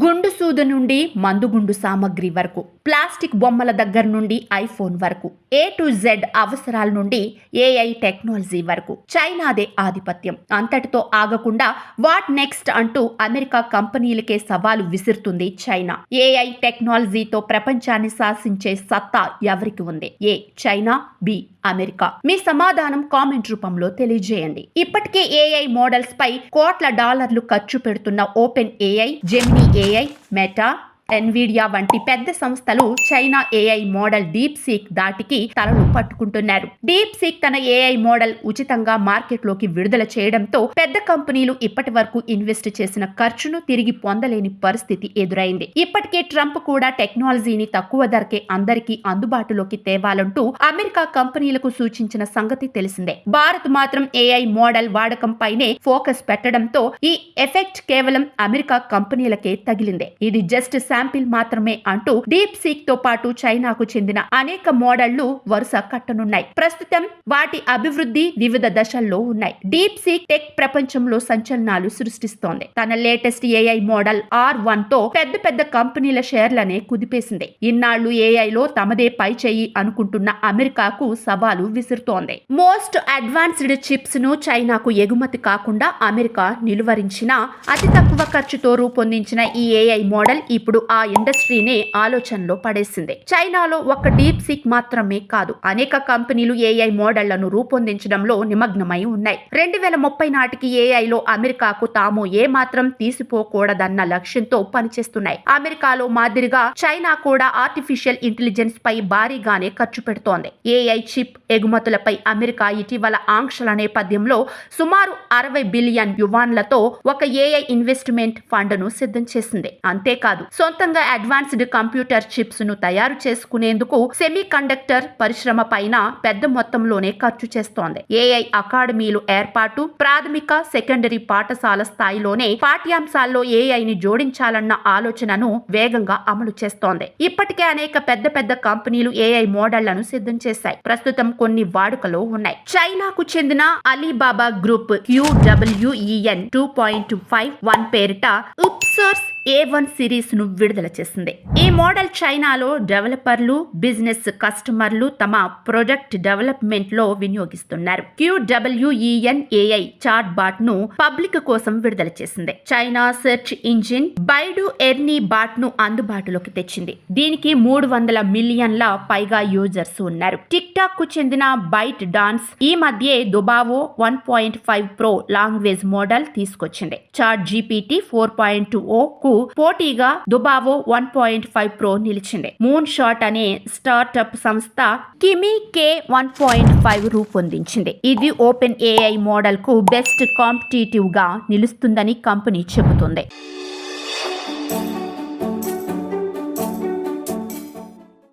గుండు సూదు నుండి మందుగుండు సామగ్రి వరకు, ప్లాస్టిక్ బొమ్మల దగ్గర నుండి ఐఫోన్ వరకు, A to Z అవసరాల నుండి AI టెక్నాలజీ వరకు చైనాదే ఆధిపత్యం. అంతటితో ఆగకుండా వాట్ నెక్స్ట్ అంటూ అమెరికా కంపెనీలకే సవాలు విసురుతుంది చైనా. AI టెక్నాలజీతో ప్రపంచాన్ని శాసించే సత్తా ఎవరికి ఉంది? A China, B America. మీ సమాధానం కామెంట్ రూపంలో తెలియజేయండి. ఇప్పటికే AI మోడల్స్ పై కోట్ల డాలర్లు ఖర్చు పెడుతున్న open AI, Gemini AI, meta, Nvidia వంటి పెద్ద సంస్థలు China AI model deep seek దాటికి తలలు పట్టుకుంటున్నారు. డీప్ సీక్ తన AI మోడల్ ఉచితంగా మార్కెట్లోకి విడుదల చేయడంతో పెద్ద కంపెనీలు ఇప్పటి వరకు ఇన్వెస్ట్ చేసిన ఖర్చును తిరిగి పొందలేని పరిస్థితి ఎదురైంది. ఇప్పటికే ట్రంప్ కూడా టెక్నాలజీని తక్కువ ధరకే అందరికీ అందుబాటులోకి తేవాలంటూ అమెరికా కంపెనీలకు సూచించిన సంగతి తెలిసిందే. భారత్ మాత్రం AI మోడల్ వాడకం పైనే ఫోకస్ పెట్టడంతో ఈ ఎఫెక్ట్ కేవలం అమెరికా కంపెనీలకే తగిలిందే. ఇది జస్ట్ శాంపిల్ మాత్రమే అంటూ డీప్ సీక్ తో పాటు చైనాకు చెందిన అనేక మోడళ్లు వరుస కట్టనున్నాయి. ప్రస్తుతం వాటి అభివృద్ధి వివిధ దశల్లో ఉన్నాయి. డీప్ సీక్ టెక్ ప్రపంచంలో సంచలనాలు సృష్టిస్తోంది. తన లేటెస్ట్ AI మోడల్ R1 తో పెద్ద కంపెనీల షేర్లనే కుదిపేసింది. ఇన్నాళ్లు AI లో తమదే పై చేయి అనుకుంటున్న అమెరికాకు సవాలు విసురుతోంది. మోస్ట్ అడ్వాన్స్డ్ చిప్స్ ను చైనాకు ఎగుమతి కాకుండా అమెరికా నిలువరించిన అతి తక్కువ ఖర్చుతో రూపొందించిన ఈ AI మోడల్ ఇప్పుడు ఆ ఇండస్ట్రీనే ఆలోచనలో పడేసింది. చైనాలో ఒక్క డీప్ సీక్ మాత్రమే కాదు, అనేక కంపెనీలు AI మోడళ్లను రూపొందించడంలో నిమగ్నమై ఉన్నాయి. 2030 నాటికి AI లో అమెరికాకు తాము ఏ మాత్రం తీసిపోకూడదన్న లక్ష్యంతో పనిచేస్తున్నాయి. అమెరికాలో మాదిరిగా చైనా కూడా ఆర్టిఫిషియల్ ఇంటెలిజెన్స్ పై భారీగానే ఖర్చు పెడుతోంది. AI చిప్ ఎగుమతులపై అమెరికా ఇటీవల ఆంక్షల నేపథ్యంలో సుమారు 60 బిలియన్ యువాన్లతో ఒక AI ఇన్వెస్ట్మెంట్ ఫండ్ ను సిద్ధం చేసింది. అంతేకాదు, సొంతంగా అడ్వాన్స్డ్ కంప్యూటర్ చిప్స్ ను తయారు చేసుకునేందుకు సెమీ కండక్టర్ పరిశ్రమ పైన పెద్ద మొత్తంలోనే ఖర్చు చేస్తోంది. AI అకాడమీలు ఏర్పాటు, ప్రాథమిక, సెకండరీ పాఠశాల స్థాయిలోనే పాఠ్యాంశాల్లో AI ని జోడించాలన్న ఆలోచనను వేగంగా అమలు చేస్తోంది. ఇప్పటికే అనేక పెద్ద కంపెనీలు AI మోడళ్లను సిద్ధం చేశాయి. ప్రస్తుతం కొన్ని వాడుకలో ఉన్నాయి. చైనాకు చెందిన అలీబాబా గ్రూప్ QWEN 2.51 పేరిట ఉప్సోర్స్ A1 సిరీస్ ను విడుదల చేసింది. ఈ మోడల్ చైనాలో డెవలపర్లు, బిజినెస్ కస్టమర్లు తమ ప్రొడక్ట్ డెవలప్మెంట్ లో వినియోగిస్తున్నారు. QWEN AI చాట్ బాట్ ను పబ్లిక్ కోసం విడుదల చేసింది. China search engine Baidu Ernie Bot ను అందుబాటులోకి తెచ్చింది. దీనికి 300 మిలియన్ల పైగా యూజర్స్ ఉన్నారు. టిక్ టాక్ కు చెందిన బైట్ డాన్స్ ఈ మధ్య దుబావో 1.5 ప్రో లాంగ్వేజ్ మోడల్ తీసుకొచ్చింది. చాట్ GPT 4.0 కు పోటీగా దుబావో 1.5 ప్రో నిలిచింది. మూన్ షాట్ అనే స్టార్టప్ సంస్థ కిమి K 1.5 రూపొందించింది. ఇది ఓపెన్ AI మోడల్ కు బెస్ట్ కాంపిటీటివ్ గా నిలుస్తుందని కంపెనీ చెబుతుంది.